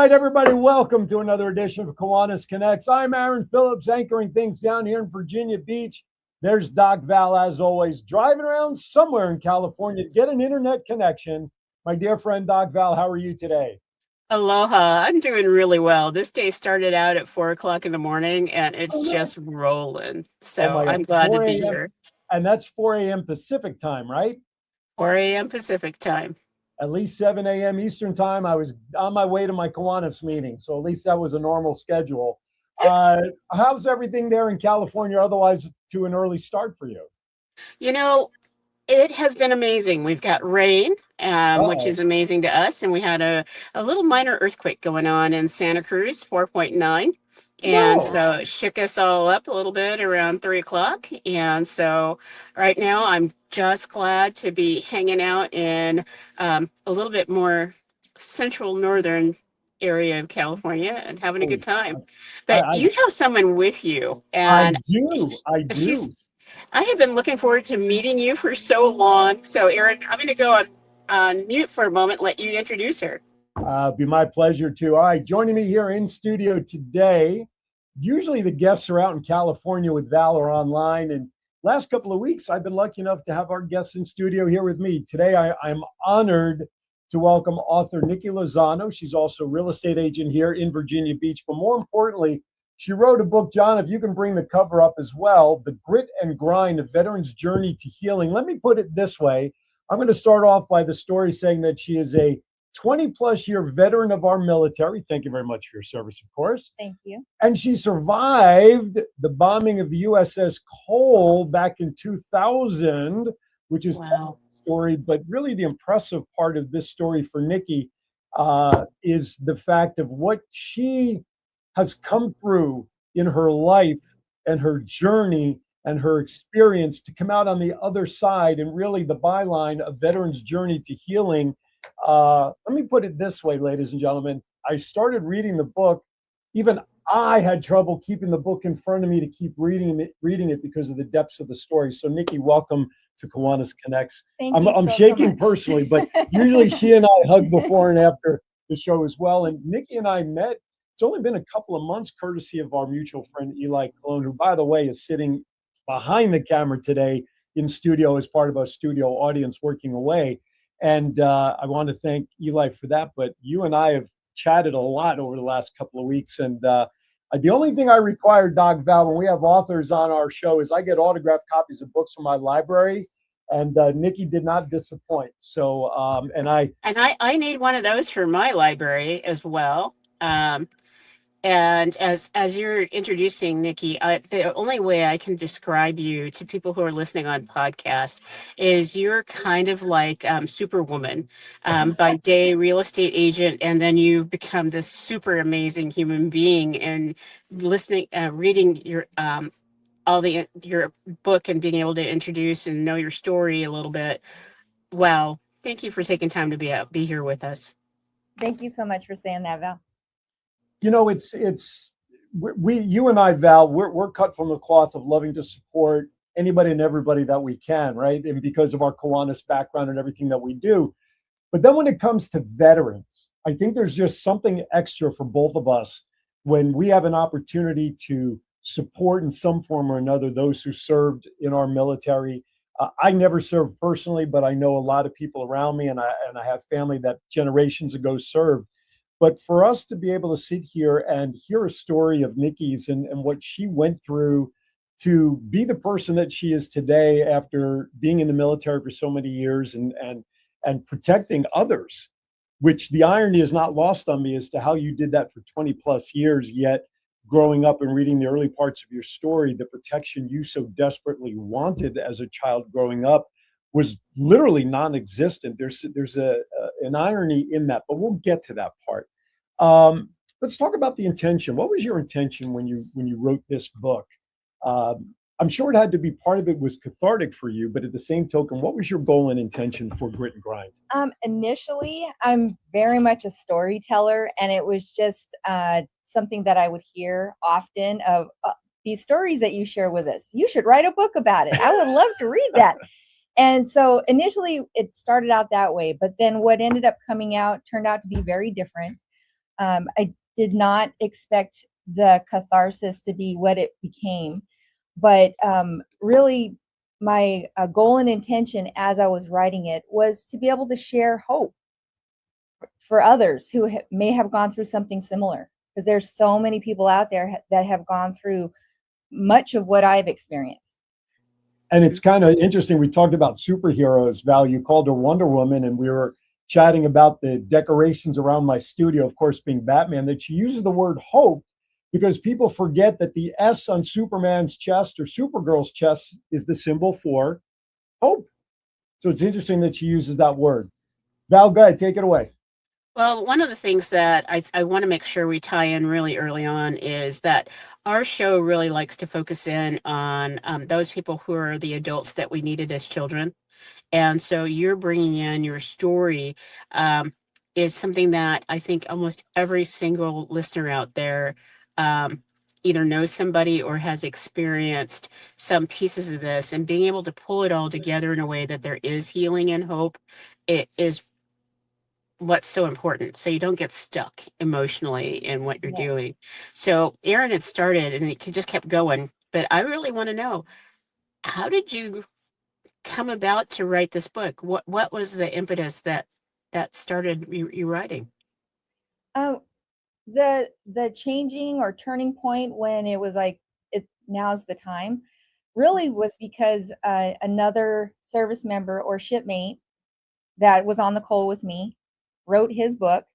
right, everybody, welcome to another edition of Kiwanis Connects. I'm Aaron Phillips, anchoring things down here in Virginia Beach. There's Doc Val, as always, driving around somewhere in California to get an internet connection. My dear friend Doc Val, how are you today? Aloha. I'm doing really well. This day started out at 4 o'clock in the morning and Oh, it's no. just rolling. Oh, So my God, I'm glad to 4 be a.m. here. And that's 4 a.m. Pacific time, right? 4 a.m. Pacific time. At least 7 a.m. Eastern time. I was on my way to my Kiwanis meeting, so at least that was a normal schedule. How's everything there in California, otherwise to an early start for you? You know, it has been amazing. We've got rain, which Uh-oh. is amazing to us. And we had a little minor earthquake going on in Santa Cruz, 4.9. And No. so it shook us all up a little bit around 3 o'clock. And so right now I'm just glad to be hanging out in a little bit more central northern area of California and having a good Oh, time. I, But I, you have someone with you, I and do. I she's do. I have been looking forward to meeting you for so long. So, Erin, I'm going to go on mute for a moment, let you introduce her. Be my pleasure too. All right, joining me here in studio today. Usually the guests are out in California with Val or online, and last couple of weeks I've been lucky enough to have our guests in studio here with me. Today I'm honored to welcome author Nikki Lozano. She's also a real estate agent here in Virginia Beach, but more importantly, she wrote a book, John, if you can bring the cover up as well, The Grit and Grind, A Veteran's Journey to Healing. Let me put it this way. I'm going to start off by the story saying that she is a 20 plus year veteran of our military. Thank you very much for your service, of course. Thank you. And she survived the bombing of the USS Cole back in 2000, which is Wow. the story. But really, the impressive part of this story for Nikki is the fact of what she has come through in her life and her journey and her experience to come out on the other side. And really, the byline, A Veteran's Journey to Healing. Let me put it this way, ladies and gentlemen. I started reading the book. Even I had trouble keeping the book in front of me to keep reading it because of the depths of the story. So, Nikki, welcome to Kiwanis Connects. Thank I'm, you I'm so shaking much. personally, but usually she and I hug before and after the show as well. And Nikki and I met. It's only been a couple of months, courtesy of our mutual friend Eli Cologne, who, by the way, is sitting behind the camera today in studio as part of our studio audience working away. And I want to thank Eli for that. But you and I have chatted a lot over the last couple of weeks. And the only thing I require, Doc Val, when we have authors on our show is I get autographed copies of books from my library. And Nikki did not disappoint. So, And I need one of those for my library as well. And as you're introducing Nikki, the only way I can describe you to people who are listening on podcast is you're kind of like Superwoman, by day real estate agent, and then you become this super amazing human being. And reading your book and being able to introduce and know your story a little bit. Wow! Thank you for taking time to be here with us. Thank you so much for saying that, Val. it's you and I, Val, we're cut from the cloth of loving to support anybody and everybody that we can, right? And because of our Kiwanis background and everything that we do. But then when it comes to veterans, I think there's just something extra for both of us when we have an opportunity to support in some form or another those who served in our military. I never served personally, but I know a lot of people around me, and I have family that generations ago served. But for us to be able to sit here and hear a story of Nikki's and what she went through to be the person that she is today after being in the military for so many years and protecting others, which the irony is not lost on me as to how you did that for 20 plus years, yet growing up and reading the early parts of your story, the protection you so desperately wanted as a child growing up was literally non-existent. An irony in that, but we'll get to that part. Let's talk about the intention. What was your intention when you wrote this book? I'm sure it had to be part of it was cathartic for you, but at the same token, what was your goal and intention for Grit and Grind? Initially, I'm very much a storyteller, and it was just something that I would hear often of these stories that you share with us. You should write a book about it. I would love to read that. And so initially it started out that way, but then what ended up coming out turned out to be very different. I did not expect the catharsis to be what it became, but really my goal and intention as I was writing it was to be able to share hope for others who may have gone through something similar, because there's so many people out there that have gone through much of what I've experienced. And it's kind of interesting. We talked about superheroes. Val, you called her Wonder Woman, and we were chatting about the decorations around my studio, of course, being Batman, that she uses the word hope because people forget that the S on Superman's chest or Supergirl's chest is the symbol for hope. So it's interesting that she uses that word. Val, go ahead, take it away. Well, one of the things that I want to make sure we tie in really early on is that our show really likes to focus in on those people who are the adults that we needed as children. And so you're bringing in your story is something that I think almost every single listener out there either knows somebody or has experienced some pieces of this, and being able to pull it all together in a way that there is healing and hope, it is what's so important, so you don't get stuck emotionally in what you're doing. So Aaron had started and it just kept going, but I really want to know, how did you come about to write this book? What was the impetus that started you writing? The changing or turning point when it was like, now's the time, really was because another service member or shipmate that was on the call with me wrote his book,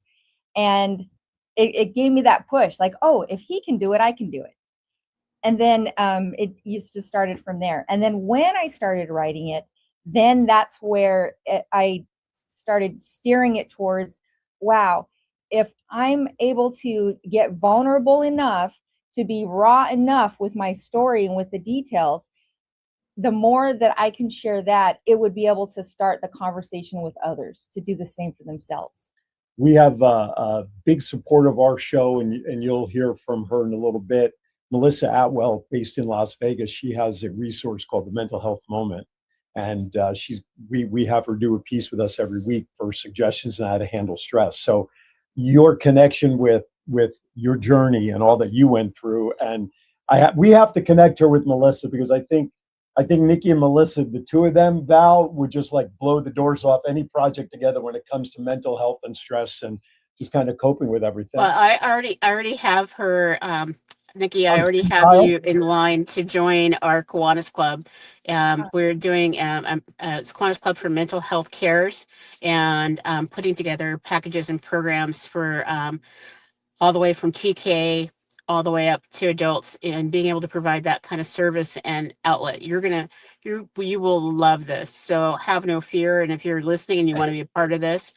and it gave me that push, like, oh, if he can do it, I can do it. And then it used to started from there. And then when I started writing it, then that's where I started steering it towards, wow, if I'm able to get vulnerable enough to be raw enough with my story and with the details, the more that I can share that, it would be able to start the conversation with others to do the same for themselves. We have a big support of our show, and you'll hear from her in a little bit. Melissa Atwell, based in Las Vegas, she has a resource called the Mental Health Moment, and we have her do a piece with us every week for suggestions on how to handle stress. So your connection with your journey and all that you went through, and we have to connect her with Melissa, because I think Nikki and Melissa, the two of them, Val, would just like blow the doors off any project together when it comes to mental health and stress and just kind of coping with everything. Well, I already have her, Nikki. I already have you in line to join our Kiwanis Club. We're doing it's Kiwanis Club for Mental Health Cares, and putting together packages and programs for all the way from TK all the way up to adults, and being able to provide that kind of service and outlet. You will love this. So have no fear. And if you're listening and you want to be a part of this,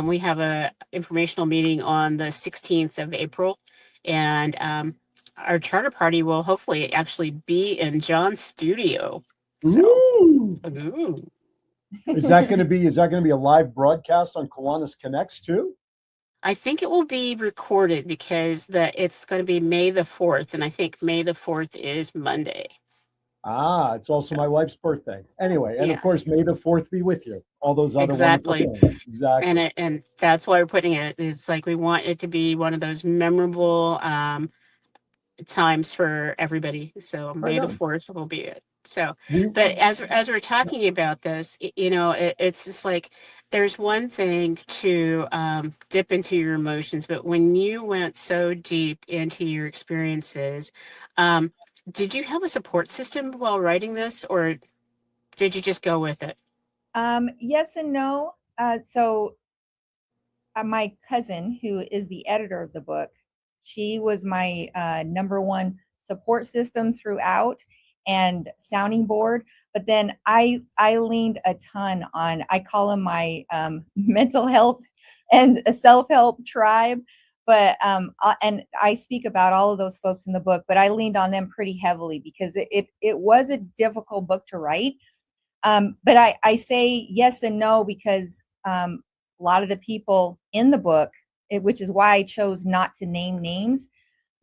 we have a informational meeting on the 16th of April, and our charter party will hopefully actually be in John's studio. So, ooh. Is that going to be a live broadcast on Kiwanis Connects too? I think it will be recorded, because it's going to be May the 4th, and I think May the 4th is Monday. It's also my wife's birthday. Anyway, and Yes. of course, May the 4th be with you. All those other Exactly. wonderful things. Exactly. And that's why we're putting it. It's like we want it to be one of those memorable times for everybody. So May the 4th will be it. So, but as we're talking about this, it's just like, there's one thing to dip into your emotions, but when you went so deep into your experiences, did you have a support system while writing this, or did you just go with it? Yes and no. So my cousin, who is the editor of the book, she was my number one support system throughout and sounding board. But then I leaned a ton on, I call them my mental health and self-help tribe. But and I speak about all of those folks in the book, but I leaned on them pretty heavily because it was a difficult book to write. But I say yes and no because a lot of the people in the book, which is why I chose not to name names,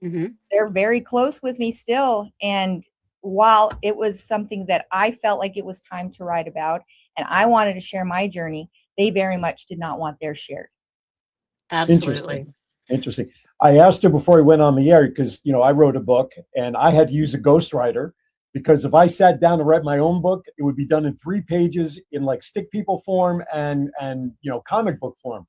they're very close with me still. And while it was something that I felt like it was time to write about, and I wanted to share my journey, they very much did not want theirs shared. Absolutely. Interesting. I asked her before we went on the air because, I wrote a book and I had to use a ghostwriter because if I sat down to write my own book, it would be done in 3 pages in like stick people form and comic book form.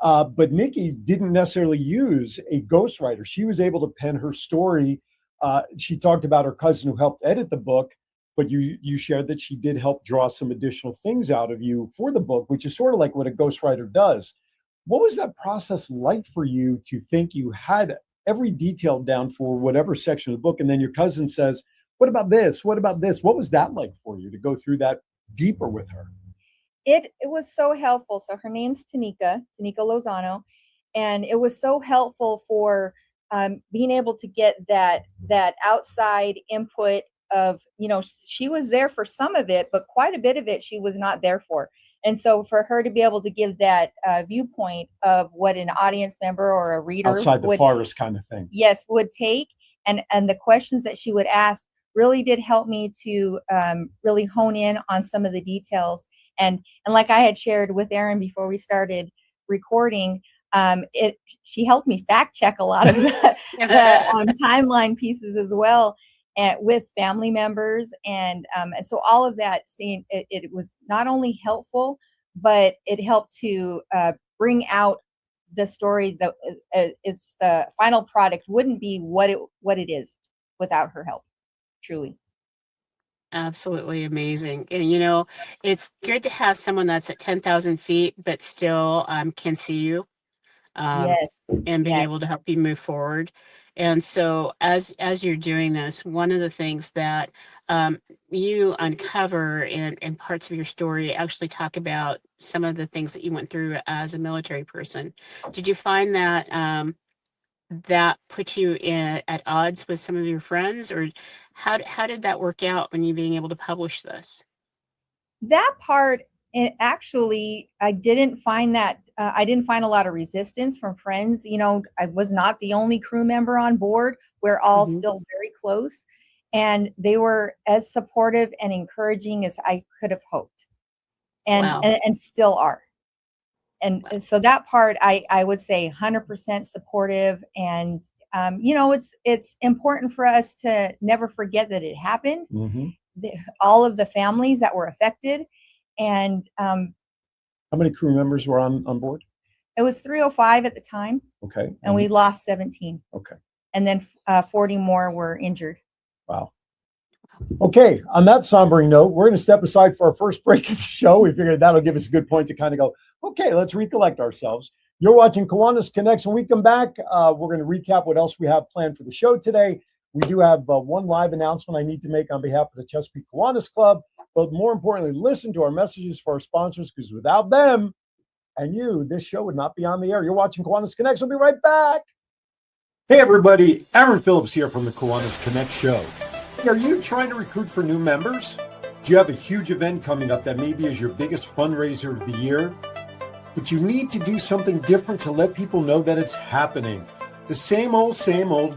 But Nikki didn't necessarily use a ghostwriter. She was able to pen her story. She talked about her cousin who helped edit the book, but you shared that she did help draw some additional things out of you for the book, which is sort of like what a ghostwriter does. What was that process like for you to think you had every detail down for whatever section of the book, and then your cousin says, "What about this? What about this?" What was that like for you to go through that deeper with her? It was so helpful. So her name's Tanika Lozano, and it was so helpful for being able to get that outside input of, she was there for some of it, but quite a bit of it she was not there for. And so for her to be able to give that viewpoint of what an audience member or a reader Outside the forest kind of thing. Yes, would take, and the questions that she would ask really did help me to really hone in on some of the details. And like I had shared with Erin before we started recording, she helped me fact check a lot of the timeline pieces as well, and with family members, and so all of that. Seeing it was not only helpful, but it helped to bring out the story that it's the final product wouldn't be what it is without her help. Truly. Absolutely amazing. And it's good to have someone that's at 10,000 feet, but still can see you Yes. and being able to help you move forward. And so as you're doing this, one of the things that you uncover in parts of your story actually talk about some of the things that you went through as a military person. Did you find that that put you at odds with some of your friends, or how did that work out when you being able to publish this? That part, actually, I didn't find that. I didn't find a lot of resistance from friends. I was not the only crew member on board. We're all still very close, and they were as supportive and encouraging as I could have hoped, and Wow. and still are. And so that part, I would say 100% supportive. And it's important for us to never forget that it happened. All of the families that were affected, and how many crew members were on board? It was 305 at the time. Okay. And we lost 17. Okay. And then 40 more were injured. Wow. Okay, on that sombering note, we're going to step aside for our first break of the show. We figured that'll give us a good point to kind of go, okay, let's recollect ourselves. You're watching Kiwanis Connects. When we come back, we're going to recap what else we have planned for the show today. We do have one live announcement I need to make on behalf of the Chesapeake Kiwanis Club. But more importantly, listen to our messages for our sponsors, because without them and you, this show would not be on the air. You're watching Kiwanis Connects. We'll be right back. Hey, everybody. Aaron Phillips here from the Kiwanis Connect show. Are you trying to recruit for new members? Do you have a huge event coming up that maybe is your biggest fundraiser of the year? But you need to do something different to let people know that it's happening. The same old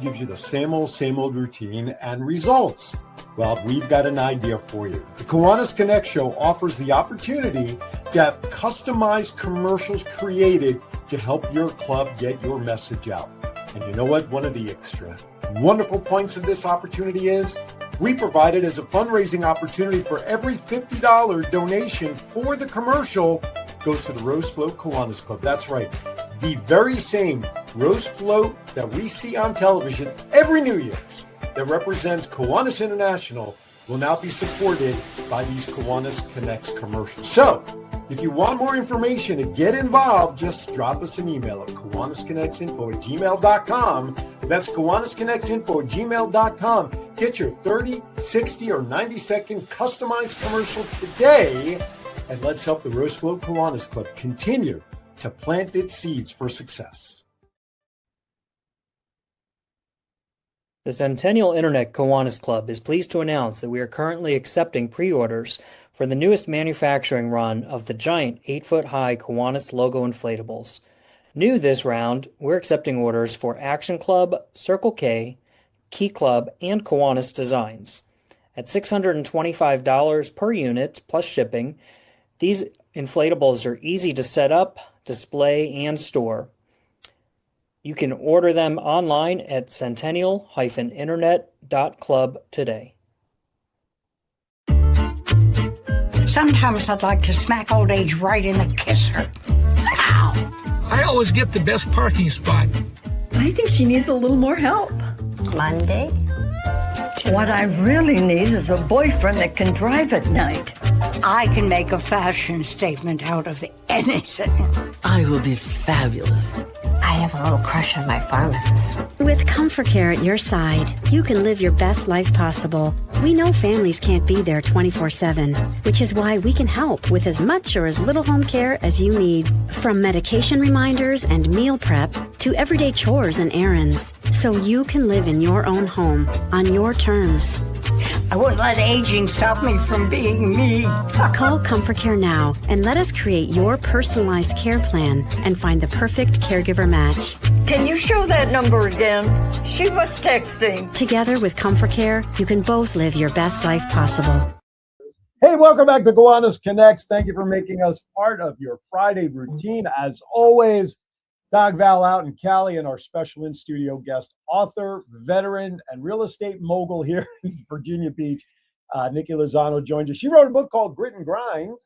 gives you the same old routine and results. Well, we've got an idea for you. The Kiwanis Connect show offers the opportunity to have customized commercials created to help your club get your message out. And you know what? One of the extra wonderful points of this opportunity is we provide it as a fundraising opportunity. For every $50 donation for the commercial goes to the Rose Float Kiwanis Club. That's right. The very same Rose Float that we see on television every New Year's that represents Kiwanis International will now be supported by these Kiwanis Connects commercials. So, if you want more information and get involved, just drop us an email at KiwanisConnectsInfo@gmail.com. That's KiwanisConnectsInfo@gmail.com. Get your 30, 60, or 90-second customized commercial today, and let's help the Rose Float Kiwanis Club continue to plant its seeds for success. The Centennial Internet Kiwanis Club is pleased to announce that we are currently accepting pre-orders for the newest manufacturing run of the giant 8-foot-high Kiwanis logo inflatables. New this round, we're accepting orders for Action Club, Circle K, Key Club, and Kiwanis designs. At $625 per unit plus shipping, these inflatables are easy to set up, display, and store. You can order them online at centennial-internet.club today. Sometimes I'd like to smack old age right in the kisser. Ow! I always get the best parking spot. I think she needs a little more help. Monday? What I really need is a boyfriend that can drive at night. I can make a fashion statement out of anything. I will be fabulous. I have a little crush on my pharmacist. With Comfort Care at your side, you can live your best life possible. We know families can't be there 24/7, which is why we can help with as much or as little home care as you need. From medication reminders and meal prep to everyday chores and errands, so you can live in your own home on your terms. I wouldn't let aging stop me from being me. Call Comfort Care now and let us create your personalized care plan and find the perfect caregiver match. Can you show that number again? She was texting. Together with Comfort Care, you can both live your best life possible. Hey, welcome back to Kiwanis Connects. Thank you for making us part of your Friday routine. As always, Doc Val out in Cali and our special in-studio guest, author, veteran, and real estate mogul here in Virginia Beach, Nikki Lozano joined us. She wrote a book called Grit and Grind,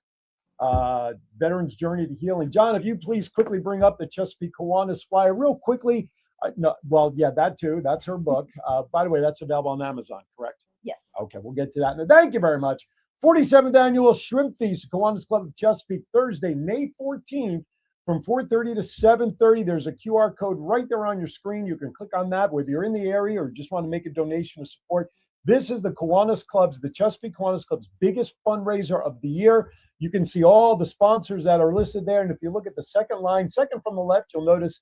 Veterans Journey to Healing. John, if you please quickly bring up the Chesapeake Kiwanis flyer real quickly. That too. That's her book. By the way, that's available on Amazon, correct? Yes. Okay, we'll get to that. And thank you very much. 47th Annual Shrimp Feast, Kiwanis Club of Chesapeake, Thursday, May 14th. From 4:30 to 7:30, there's a QR code right there on your screen. You can click on that, whether you're in the area or just want to make a donation to support. This is the Chesapeake Kiwanis Club's biggest fundraiser of the year. You can see all the sponsors that are listed there. And if you look at the second line, second from the left, you'll notice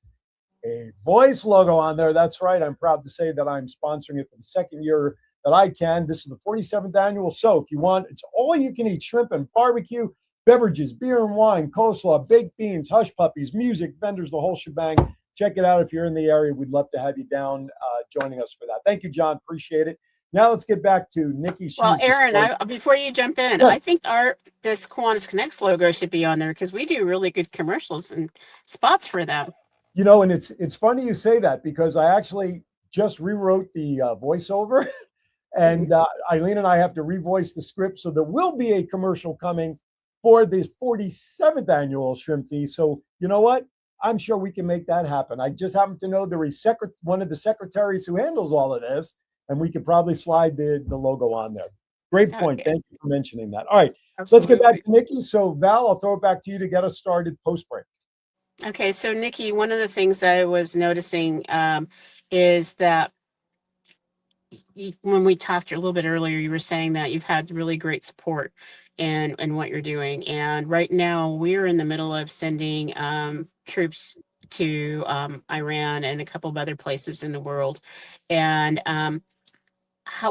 a voice logo on there. That's right. I'm proud to say that I'm sponsoring it for the second year that I can. This is the 47th annual. So if you want, it's all you can eat shrimp and barbecue. Beverages, beer and wine, coleslaw, baked beans, hush puppies, music, vendors, the whole shebang. Check it out if you're in the area. We'd love to have you down joining us for that. Thank you, John. Appreciate it. Now let's get back to Nikki. Well, Aaron, before you jump in, yeah. I think this Kiwanis Connects logo should be on there because we do really good commercials and spots for them. You know, and it's funny you say that because I actually just rewrote the voiceover, and Eileen and I have to revoice the script, so there will be a commercial coming for the 47th annual Shrimp Feast. So you know what? I'm sure we can make that happen. I just happen to know one of the secretaries who handles all of this, and we could probably slide the logo on there. Great point. Okay. Thank you for mentioning that. All right, Absolutely. Let's get back to Nikki. So Val, I'll throw it back to you to get us started post-break. Okay, so Nikki, one of the things I was noticing is that when we talked a little bit earlier, you were saying that you've had really great support in what you're doing. And right now we're in the middle of sending troops to Iran and a couple of other places in the world. And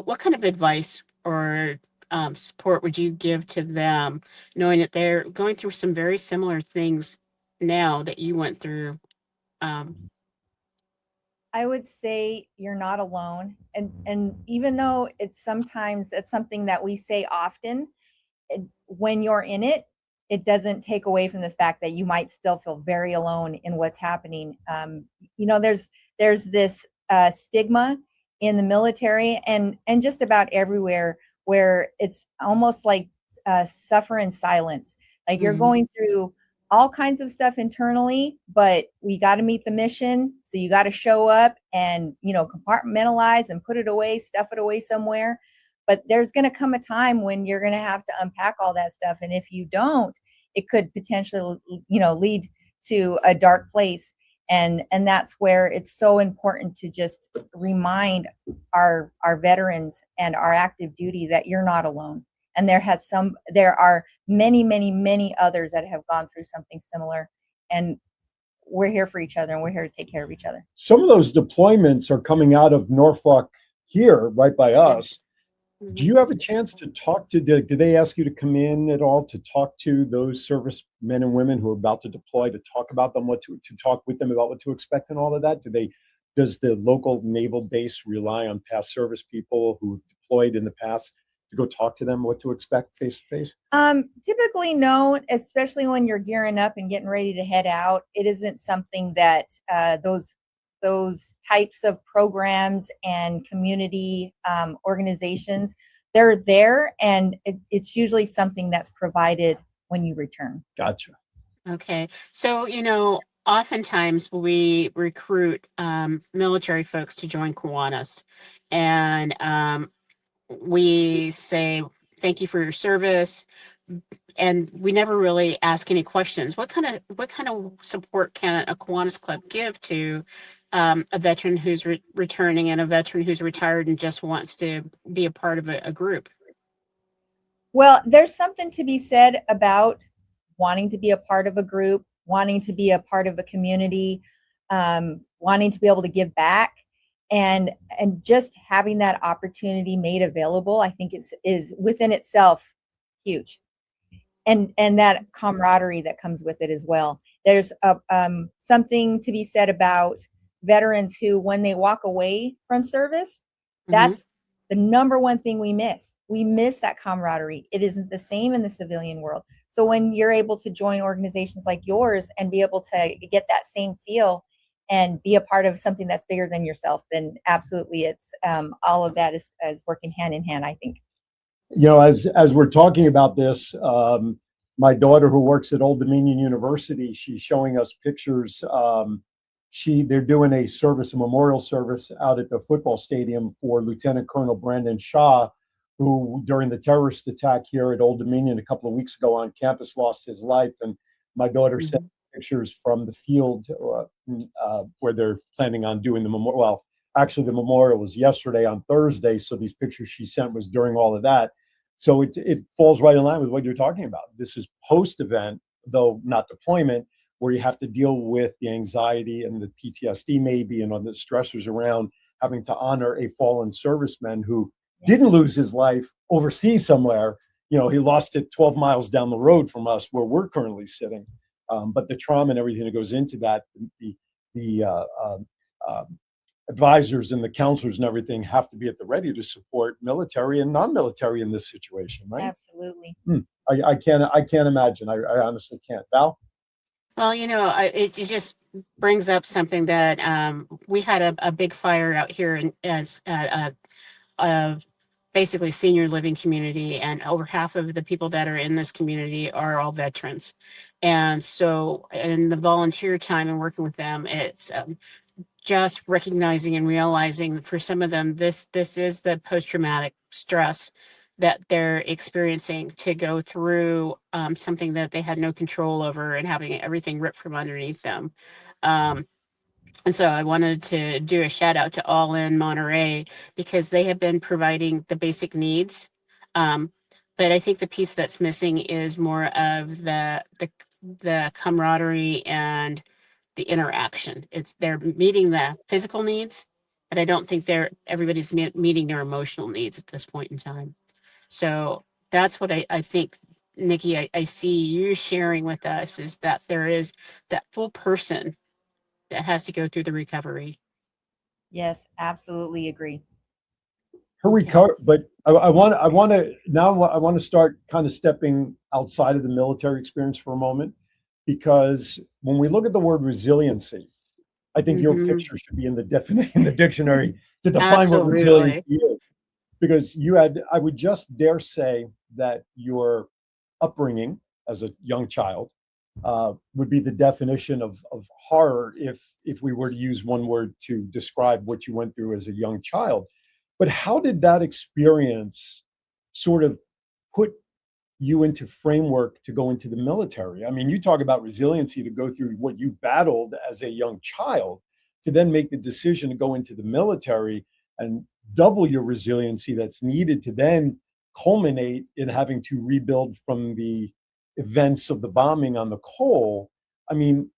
what kind of advice or support would you give to them, knowing that they're going through some very similar things now that you went through? I would say you're not alone. And even though it's something that we say often, when you're in it, it doesn't take away from the fact that you might still feel very alone in what's happening. There's this stigma in the military and just about everywhere where it's almost like suffer in silence. Like you're going through all kinds of stuff internally, but we got to meet the mission. So you got to show up and, compartmentalize and put it away, stuff it away somewhere. But there's going to come a time when you're going to have to unpack all that stuff. And if you don't, it could potentially, lead to a dark place. And that's where it's so important to just remind our veterans and our active duty that you're not alone. And there are many, many, many others that have gone through something similar. And we're here for each other and we're here to take care of each other. Some of those deployments are coming out of Norfolk here, right by us. Do you have a chance to talk to, did they ask you to come in at all to talk to those service men and women who are about to deploy, to talk about them, to talk with them about what to expect and all of that? Does the local naval base rely on past service people who have deployed in the past to go talk to them what to expect face to face? Typically no, especially when you're gearing up and getting ready to head out. It isn't something that those those types of programs and community organizations, they're there, and it's usually something that's provided when you return. Gotcha. Okay. So, oftentimes we recruit military folks to join Kiwanis, and we say, thank you for your service. And we never really ask any questions. What kind of support can a Kiwanis Club give to a veteran who's returning and a veteran who's retired and just wants to be a part of a group? Well, there's something to be said about wanting to be a part of a group, wanting to be a part of a community, wanting to be able to give back, and just having that opportunity made available. I think is within itself huge. And that camaraderie that comes with it as well. There's something to be said about veterans who, when they walk away from service, that's the number one thing we miss. We miss that camaraderie. It isn't the same in the civilian world. So when you're able to join organizations like yours and be able to get that same feel and be a part of something that's bigger than yourself, then absolutely, it's all of that is working hand in hand, I think. As we're talking about this, my daughter, who works at Old Dominion University, she's showing us pictures. They're doing a memorial service out at the football stadium for Lieutenant Colonel Brandon Shaw, who during the terrorist attack here at Old Dominion a couple of weeks ago on campus lost his life. And my daughter sent pictures from the field where they're planning on doing the memorial. Well, actually, the memorial was yesterday on Thursday, so these pictures she sent was during all of that. So it falls right in line with what you're talking about. This is post-event, though not deployment, where you have to deal with the anxiety and the PTSD maybe and on the stressors around having to honor a fallen serviceman who didn't lose his life overseas somewhere. He lost it 12 miles down the road from us where we're currently sitting. But the trauma and everything that goes into that, the advisors and the counselors and everything have to be at the ready to support military and non-military in this situation, right? Absolutely. I can't imagine. I honestly can't. Val? Well, it just brings up something that we had a big fire out here at basically senior living community, and over half of the people that are in this community are all veterans. And so in the volunteer time and working with them, it's just recognizing and realizing for some of them, this is the post-traumatic stress that they're experiencing, to go through something that they had no control over and having everything ripped from underneath them. And so I wanted to do a shout out to All In Monterey, because they have been providing the basic needs. But I think the piece that's missing is more of the camaraderie and the interaction. They're meeting the physical needs, but I don't think everybody's meeting their emotional needs at this point in time. So that's what I think, Nikki, I see you sharing with us, is that there is that full person that has to go through the recovery. Yes, absolutely agree. Her recovery, but I want to start kind of stepping outside of the military experience for a moment, because when we look at the word resiliency, I think your picture should be in the dictionary to define what resiliency is. Because I would just dare say that your upbringing as a young child would be the definition of horror if we were to use one word to describe what you went through as a young child. But how did that experience sort of put you into framework to go into the military? I mean, you talk about resiliency to go through what you battled as a young child, to then make the decision to go into the military and double your resiliency that's needed to then culminate in having to rebuild from the events of the bombing on the Cole. I mean,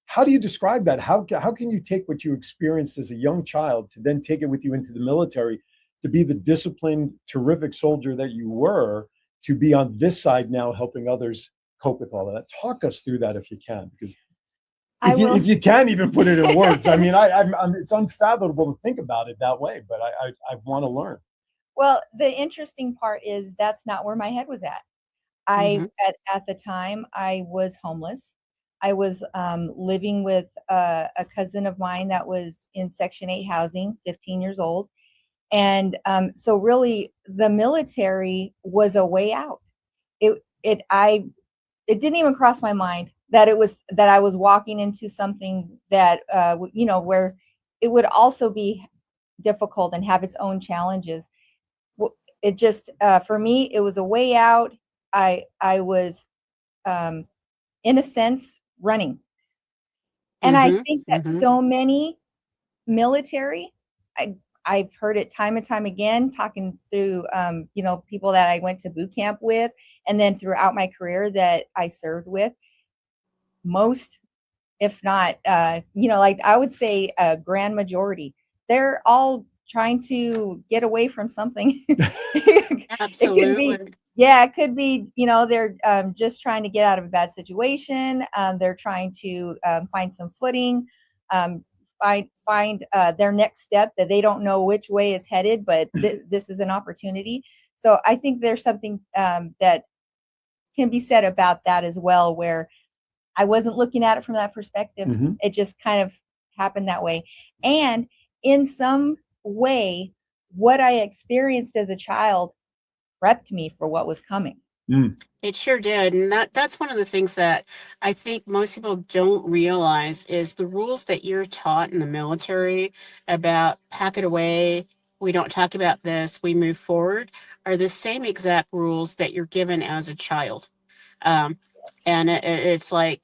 how do you describe that? How can you take what you experienced as a young child to then take it with you into the military, to be the disciplined, terrific soldier that you were, to be on this side now helping others cope with all of that? Talk us through that if you can, because if you can't even put it in words, I mean, it's unfathomable to think about it that way, but I want to learn. Well, the interesting part is that's not where my head was at. At the time, I was homeless. I was living with a cousin of mine that was in Section 8 housing, 15 years old. And so really the military was a way out. It didn't even cross my mind that I was walking into something that, where it would also be difficult and have its own challenges. It just, for me, it was a way out. I was, in a sense, running. And I think that so many military, I've heard it time and time again, talking through, people that I went to boot camp with, and then throughout my career that I served with. Most, if not, like I would say a grand majority, they're all trying to get away from something. Absolutely. It could be, they're just trying to get out of a bad situation. They're trying to find some footing, find their next step that they don't know which way is headed, but this is an opportunity. So I think there's something that can be said about that as well, where I wasn't looking at it from that perspective. It just kind of happened that way. And in some way, what I experienced as a child prepped me for what was coming. It sure did. And that's one of the things that I think most people don't realize is the rules that you're taught in the military about pack it away, we don't talk about this, we move forward, are the same exact rules that you're given as a child. And it's like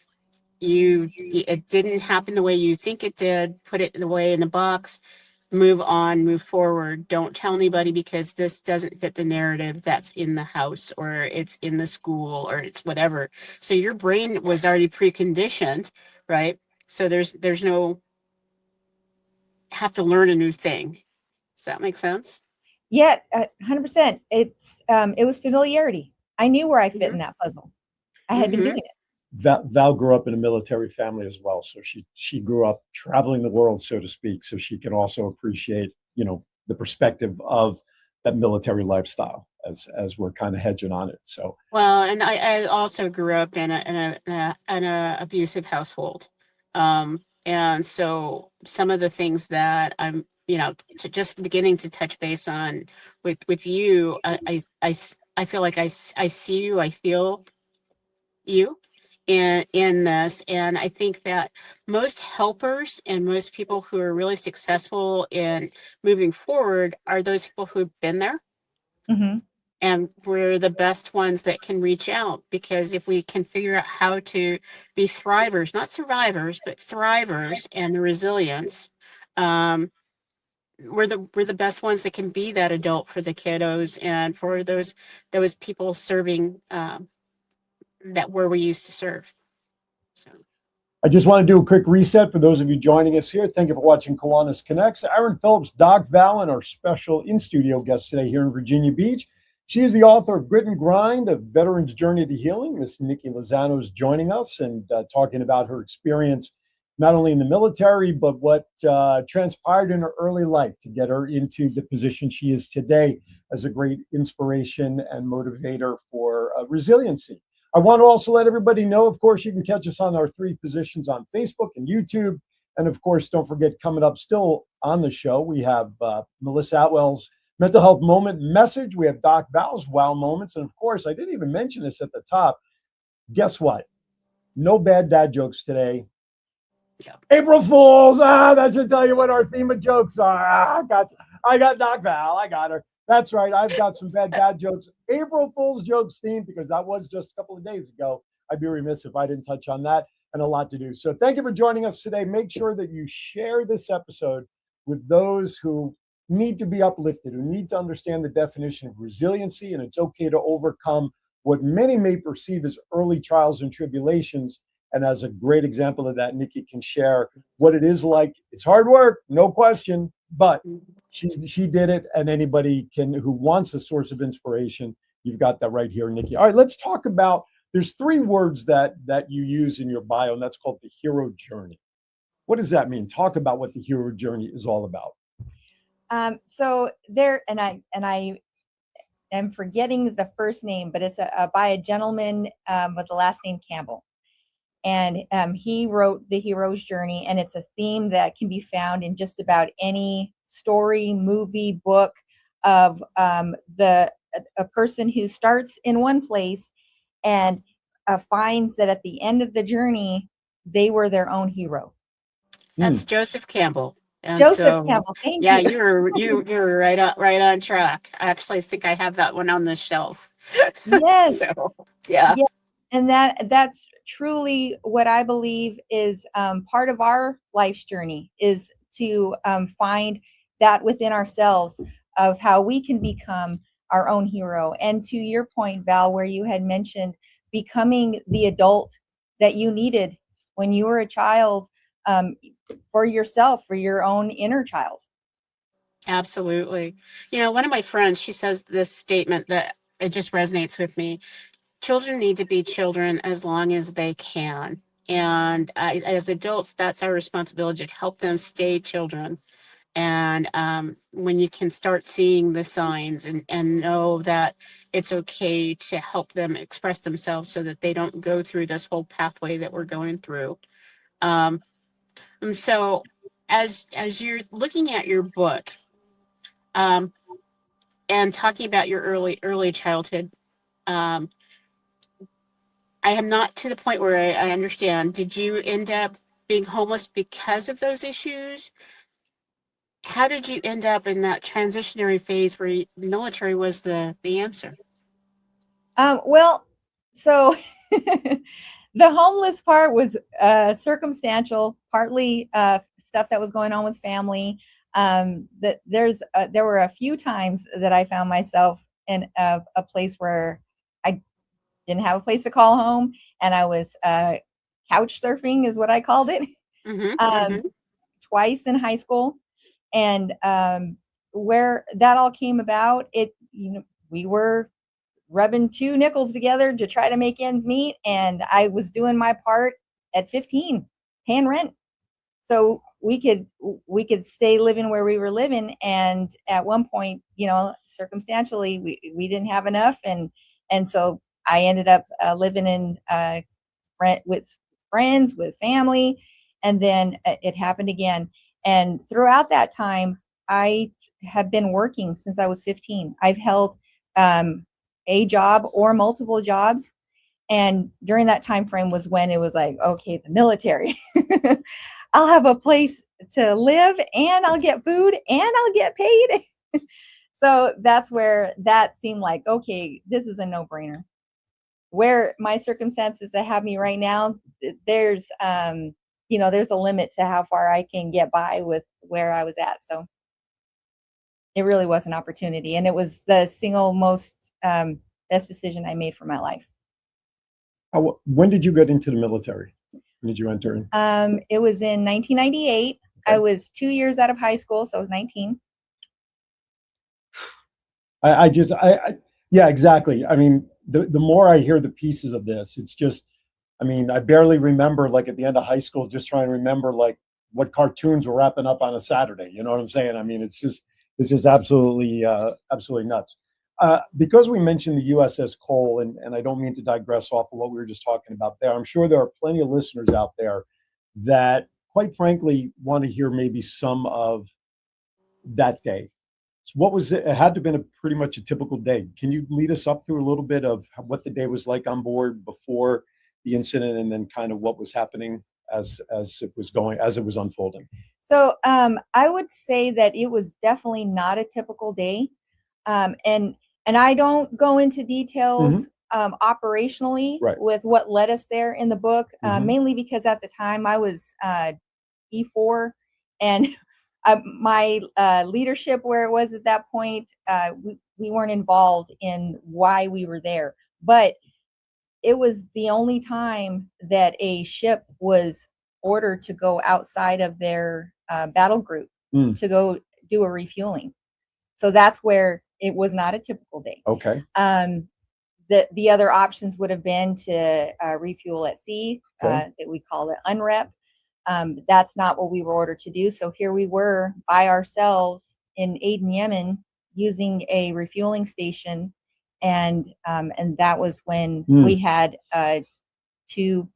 it didn't happen the way you think it did, put it away in the box, move on, move forward. Don't tell anybody because this doesn't fit the narrative that's in the house or it's in the school or it's whatever. So your brain was already preconditioned, right? So there's no have to learn a new thing. Does that make sense? Yeah, 100%. It was familiarity. I knew where I fit in that puzzle. I had been doing it. Val grew up in a military family as well, so she grew up traveling the world, so to speak, so she can also appreciate the perspective of that military lifestyle as we're kind of hedging on it. So well, and I also grew up in a abusive household, and so some of the things that I'm just beginning to touch base on with you, I feel like I see you, I feel you in this, and I think that most helpers and most people who are really successful in moving forward are those people who've been there. And we're the best ones that can reach out, because if we can figure out how to be thrivers, not survivors, but thrivers, and the resilience, we're the best ones that can be that adult for the kiddos and for those people serving that where we used to serve. So I just want to do a quick reset for those of you joining us here. Thank you for watching Kiwanis Connects. Aaron Phillips, Doc Val, and our special in-studio guest today here in Virginia Beach. She is the author of Grit and Grind, A Veteran's Journey to Healing. Miss Nikki Lozano is joining us and talking about her experience, not only in the military, but what transpired in her early life to get her into the position she is today as a great inspiration and motivator for resiliency. I want to also let everybody know, of course, you can catch us on our 3 positions on Facebook and YouTube. And of course, don't forget, coming up still on the show, we have Melissa Atwell's Mental Health Moment Message. We have Doc Val's Wow Moments. And of course, I didn't even mention this at the top. Guess what? No bad dad jokes today. Yeah. April Fools. That should tell you what our theme of jokes are. I got Doc Val. I got her. That's right. I've got some bad dad jokes. April Fool's jokes theme, because that was just a couple of days ago. I'd be remiss if I didn't touch on that, and a lot to do. So thank you for joining us today. Make sure that you share this episode with those who need to be uplifted, who need to understand the definition of resiliency, and it's okay to overcome what many may perceive as early trials and tribulations. And as a great example of that, Nikki can share what it is like. It's hard work, no question, but she did it, and anybody can who wants a source of inspiration, you've got that right here, Nikki. All right, let's talk about, there's 3 words that you use in your bio, and that's called the hero journey. What does that mean? Talk about what the hero journey is all about. So there, and I am forgetting the first name, but it's by a gentleman with the last name Campbell. And he wrote The Hero's Journey, and it's a theme that can be found in just about any story, movie, book of a person who starts in one place and finds that at the end of the journey, they were their own hero. That's Joseph Campbell. And Joseph so, Campbell, thank yeah, you. you're right on track. I actually think I have that one on the shelf. Yes. So, yeah. Yeah. And that's truly what I believe is part of our life's journey, is to find that within ourselves of how we can become our own hero. And to your point, Val, where you had mentioned becoming the adult that you needed when you were a child, for yourself, for your own inner child. Absolutely. One of my friends, she says this statement that it just resonates with me. Children need to be children as long as they can. And as adults, that's our responsibility to help them stay children. And when you can start seeing the signs and know that it's okay to help them express themselves so that they don't go through this whole pathway that we're going through. And so as you're looking at your book, um, and talking about your early childhood, um, I am not to the point where I understand. Did you end up being homeless because of those issues? How did you end up in that transitionary phase where military was the answer? Well, so the homeless part was circumstantial, partly stuff that was going on with family. That there were a few times that I found myself in a place where I didn't have a place to call home, and I was couch surfing, is what I called it, twice in high school. And where that all came about, we were rubbing two nickels together to try to make ends meet, and I was doing my part at 15, paying rent, so we could stay living where we were living. And at one point, circumstantially, we didn't have enough, and so I ended up living in with friends, with family, and then it happened again. And throughout that time, I have been working since I was 15. I've held a job or multiple jobs, and during that time frame was when it was like, okay, the military. I'll have a place to live, and I'll get food, and I'll get paid. So that's where that seemed like, okay, this is a no-brainer. Where my circumstances that have me right now, there's there's a limit to how far I can get by with where I was at. So it really was an opportunity, and it was the single most best decision I made for my life. When did you get into the military? When did you enter in? It was in 1998. Okay. I was 2 years out of high school, so I was 19. Yeah, exactly. I mean, the more I hear the pieces of this, it's just, I mean, I barely remember, like, at the end of high school, just trying to remember, like, what cartoons were wrapping up on a Saturday. You know what I'm saying? I mean, it's just absolutely nuts. Because we mentioned the USS Cole, and I don't mean to digress off of what we were just talking about there. I'm sure there are plenty of listeners out there that, quite frankly, want to hear maybe some of that day. So what was it? It had to have been pretty much a typical day. Can you lead us up through a little bit of what the day was like on board before the incident, and then kind of what was happening as it was unfolding? So I would say that it was definitely not a typical day, and I don't go into details operationally with what led us there in the book, mainly because at the time I was E4, and my leadership, where it was at that point, we weren't involved in why we were there. But it was the only time that a ship was ordered to go outside of their battle group to go do a refueling. So that's where it was not a typical day. Okay. The other options would have been to refuel at sea, that we call it UNREP. That's not what we were ordered to do. So here we were by ourselves in Aden, Yemen, using a refueling station, and that was when we had two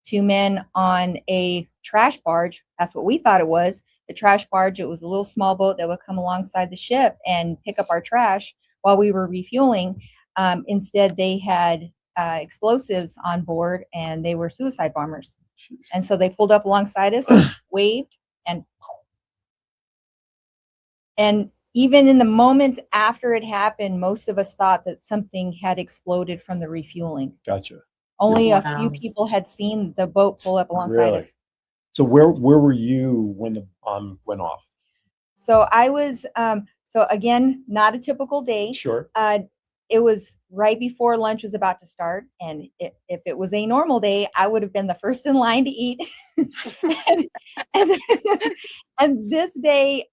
2 men on a trash barge. That's what we thought it was. The trash barge, it was a little small boat that would come alongside the ship and pick up our trash while we were refueling. Instead, they had explosives on board, and they were suicide bombers. Jeez. And so they pulled up alongside us, waved, and even in the moments after it happened, most of us thought that something had exploded from the refueling. Gotcha. Only a Wow. few people had seen the boat pull up alongside Really? us. So where were you when the bomb went off? So I was, so again, not a typical day. Sure. It was right before lunch was about to start. And if it was a normal day, I would have been the first in line to eat. and, and this day,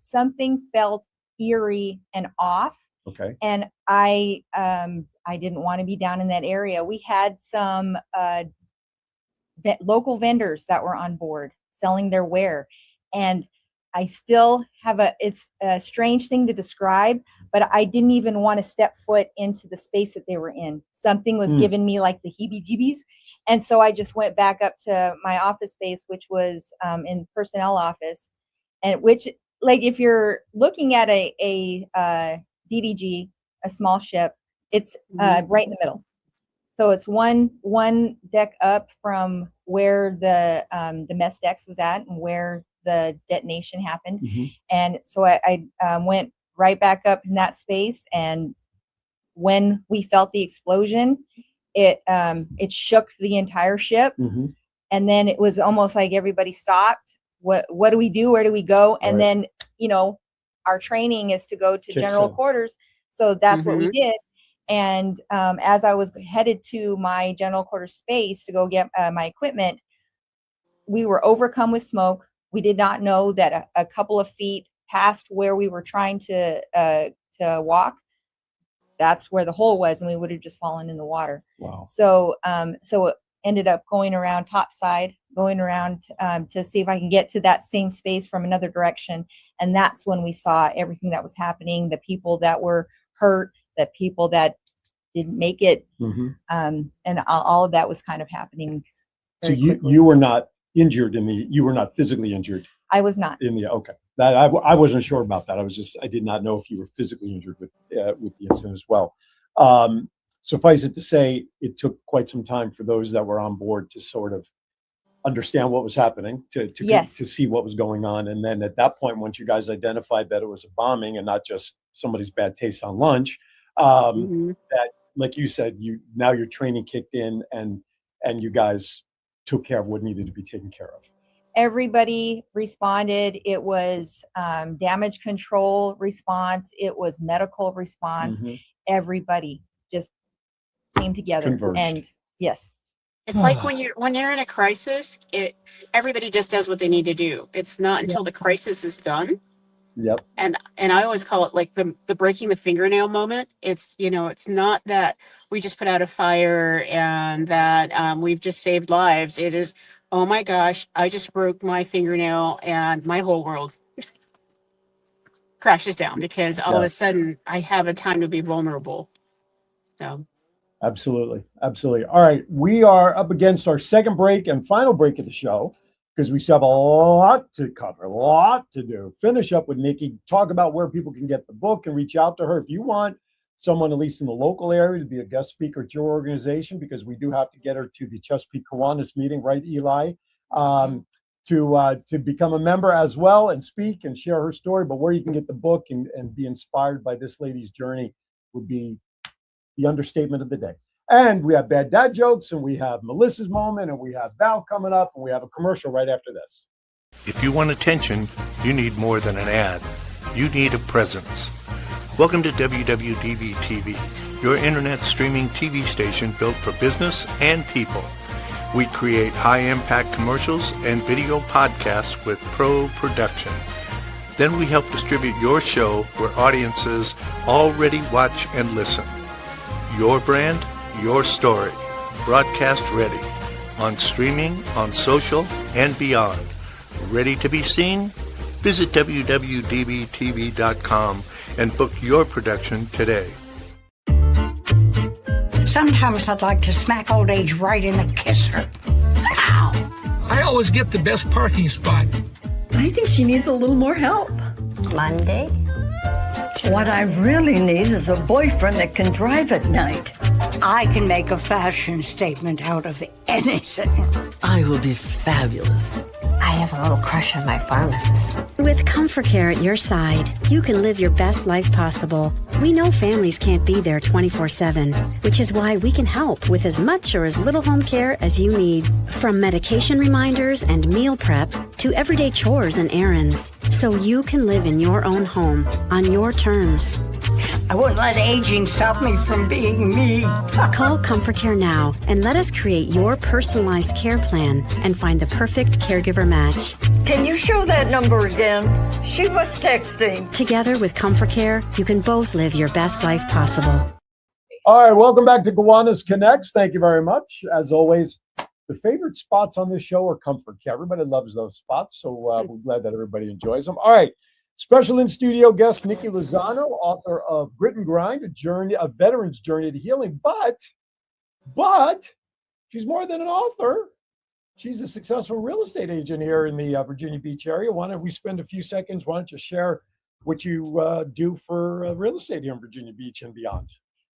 something felt eerie and off. Okay. And I didn't want to be down in that area. We had some local vendors that were on board selling their wares, and I still have it's a strange thing to describe, but I didn't even want to step foot into the space that they were in. Something was giving me like the heebie-jeebies, and so I just went back up to my office space, which was in personnel office, and which, like, if you're looking at a DDG, a small ship, it's right in the middle. So it's one deck up from where the mess decks was at and where the detonation happened. And so I went right back up in that space. And when we felt the explosion, it shook the entire ship. And then it was almost like everybody stopped. What do we do? Where do we go? And then, our training is to go to general quarters. So that's what we did. And as I was headed to my general quarters space to go get my equipment, we were overcome with smoke. We did not know that a couple of feet past where we were trying to walk, that's where the hole was, and we would have just fallen in the water. Wow. So it ended up going around topside, going around to see if I can get to that same space from another direction. And that's when we saw everything that was happening, the people that were hurt, the people that didn't make it. And all of that was kind of happening. So you were not injured you were not physically injured. I was not. Okay. That I wasn't sure about that. I did not know if you were physically injured with the incident as well. Suffice it to say, it took quite some time for those that were on board to sort of understand what was happening, to see what was going on. And then at that point, once you guys identified that it was a bombing and not just somebody's bad taste on lunch, that, like you said, now your training kicked in and you guys took care of what needed to be taken care of. Everybody responded. It was damage control response. It was medical response. Everybody just came together. Converged. And yes. It's like when you're in a crisis, everybody just does what they need to do. It's not until the crisis is done. Yep. And I always call it like the breaking the fingernail moment. It's it's not that we just put out a fire and that we've just saved lives. It is, oh my gosh, I just broke my fingernail and my whole world crashes down because all of a sudden I have a time to be vulnerable. So. Absolutely. All right. We are up against our second break and final break of the show because we still have a lot to cover, a lot to do. Finish up with Nikki, talk about where people can get the book and reach out to her if you want someone, at least in the local area, to be a guest speaker at your organization, because we do have to get her to the Chesapeake Kiwanis meeting, right, Eli? To become a member as well and speak and share her story. But where you can get the book and be inspired by this lady's journey would be the understatement of the day. And we have bad dad jokes, and we have Melissa's moment, and we have Val coming up, and we have a commercial right after this. If you want attention, you need more than an ad. You need a presence. Welcome to WWDB TV, your internet streaming TV station built for business and people. We create high-impact commercials and video podcasts with pro production. Then we help distribute your show where audiences already watch and listen. Your brand, your story. Broadcast ready. On streaming, on social, and beyond. Ready to be seen? Visit www.dbtv.com and book your production today. Sometimes I'd like to smack old age right in the kisser. I always get the best parking spot. I think she needs a little more help. Monday. What I really need is a boyfriend that can drive at night. I can make a fashion statement out of anything. I will be fabulous. I have a little crush on my pharmacist. With Comfort Care at your side, you can live your best life possible. We know families can't be there 24/7, which is why we can help with as much or as little home care as you need. From medication reminders and meal prep to everyday chores and errands, so you can live in your own home on your terms. I won't let aging stop me from being me. Call Comfort Care now and let us create your personalized care plan and find the perfect caregiver match. Can you show that number again? She was texting. Together with Comfort Care, you can both live your best life possible. All right, welcome back to Kiwanis Connects. Thank you very much. As always, the favorite spots on this show are Comfort Care. Everybody loves those spots, so we're glad that everybody enjoys them. All right, special in studio guest Nikki Lozano, author of Grit and Grind, a veteran's journey to healing. But she's more than an author. She's a successful real estate agent here in the Virginia Beach area. Why don't we spend a few seconds? Why don't you share what you do for real estate here in Virginia Beach and beyond?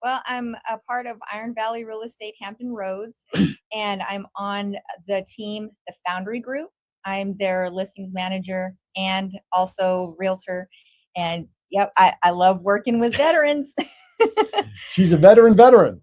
Well, I'm a part of Iron Valley Real Estate Hampton Roads, and I'm on the team, the Foundry Group. I'm their listings manager and also realtor. And yep, I love working with veterans. She's a veteran.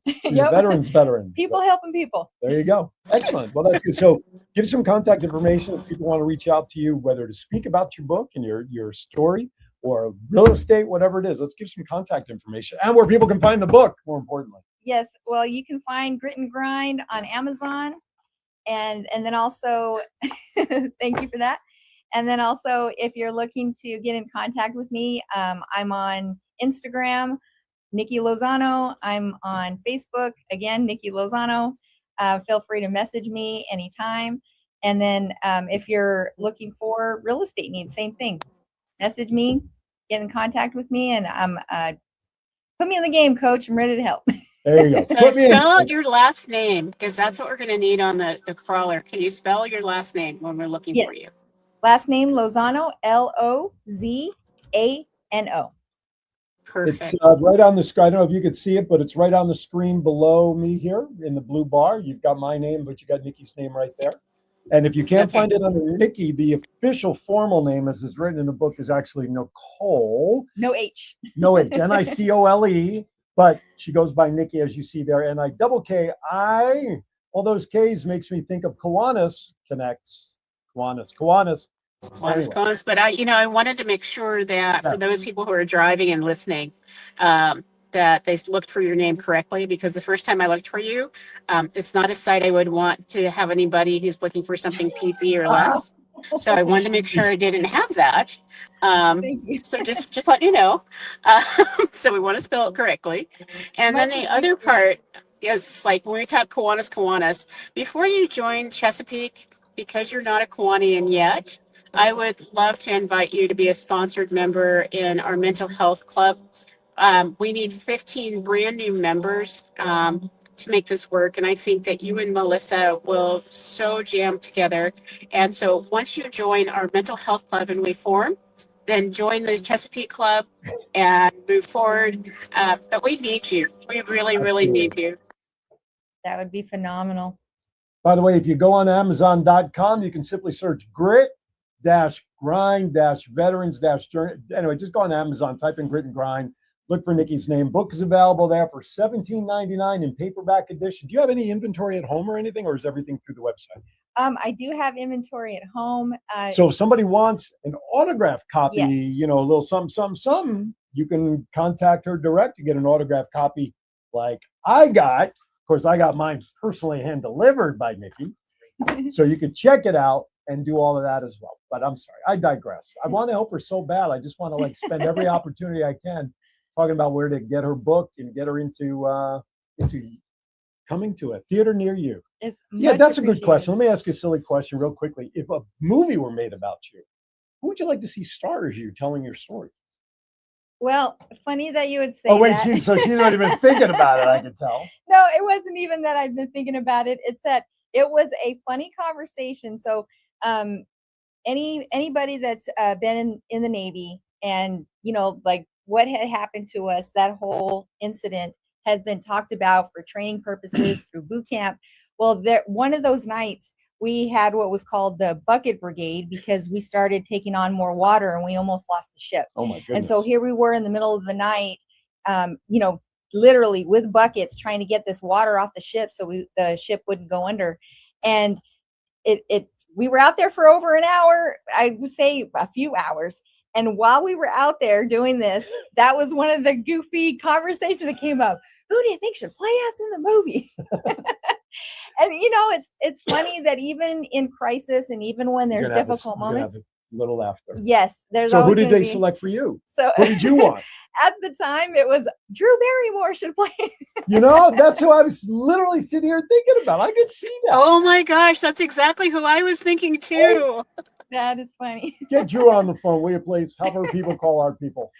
She's a veteran's veteran. People helping people. There you go. Excellent. Well, that's good. So give some contact information if people want to reach out to you, whether to speak about your book and your story or real estate, whatever it is. Let's give some contact information and where people can find the book, more importantly. Yes. Well, you can find Grit and Grind on Amazon. And then also, thank you for that. And then also, if you're looking to get in contact with me, I'm on Instagram, Nikki Lozano. I'm on Facebook, again, Nikki Lozano. Feel free to message me anytime. And then if you're looking for real estate needs, same thing. Message me, get in contact with me, and put me in the game, coach. I'm ready to help. There you go. So spell your last name, because that's what we're going to need on the crawler. Can you spell your last name when we're looking for you? Last name Lozano, Lozano. Perfect. It's right on the screen. I don't know if you could see it, but it's right on the screen below me here in the blue bar. You've got my name, but you got Nikki's name right there. And if you can't find it under Nikki, the official formal name, as is written in the book, is actually Nicole. No H. No H. Nicole. But she goes by Nikki, as you see there. N-I-double-K-I. All those K's makes me think of Kiwanis Connects. Kiwanis. Anyway. But I wanted to make sure that for those people who are driving and listening, that they looked for your name correctly, because the first time I looked for you, it's not a site I would want to have anybody who's looking for something PG or less. So I wanted to make sure I didn't have that. Thank you. So just let you know. So we want to spell it correctly. And then the other part is, like, when we talk Kiwanis, before you join Chesapeake, because you're not a Kiwanian yet, I would love to invite you to be a sponsored member in our mental health club. We need 15 brand new members to make this work. And I think that you and Melissa will so jam together. And so once you join our mental health club and we form, then join the Chesapeake Club and move forward. But we need you. We really need you. That would be phenomenal. By the way, if you go on Amazon.com, you can simply search Grit-Grind-Veterans-Journey. Anyway, just go on Amazon, type in Grit and Grind, look for Nikki's name. Book is available there for $17.99 in paperback edition. Do you have any inventory at home or anything, or is everything through the website? I do have inventory at home. So if somebody wants an autographed copy, a little something, you can contact her direct to get an autographed copy like I got. Of course, I got mine personally hand delivered by Nikki. So you can check it out and do all of that as well. But I'm sorry, I digress. I want to help her so bad. I just want to spend every opportunity I can talking about where to get her book and get her into coming to a theater near you. That's a good question. Let me ask you a silly question real quickly. If a movie were made about you, who would you like to see star as you telling your story? Well, funny that you would say that. So she's not even thinking about it, I can tell. No, it wasn't even that I've been thinking about it. It's that it was a funny conversation. So anybody that's been in the Navy, and like what had happened to us, that whole incident has been talked about for training purposes through boot camp. Well, one of those nights we had what was called the bucket brigade, because we started taking on more water and we almost lost the ship. Oh my goodness. And so here we were in the middle of the night, literally with buckets trying to get this water off the ship so the ship wouldn't go under. And we were out there for over an hour, I would say a few hours. And while we were out there doing this, that was one of the goofy conversations that came up. Who do you think should play us in the movie? And it's funny that even in crisis, and even when there's difficult moments, have a little laughter. Yes, there's. So who did they select for you? So who did you want? At the time, it was Drew Barrymore should play. That's who I was literally sitting here thinking about. I could see that. Oh my gosh, that's exactly who I was thinking too. That is funny. Get Drew on the phone, will you please? Have our people call our people.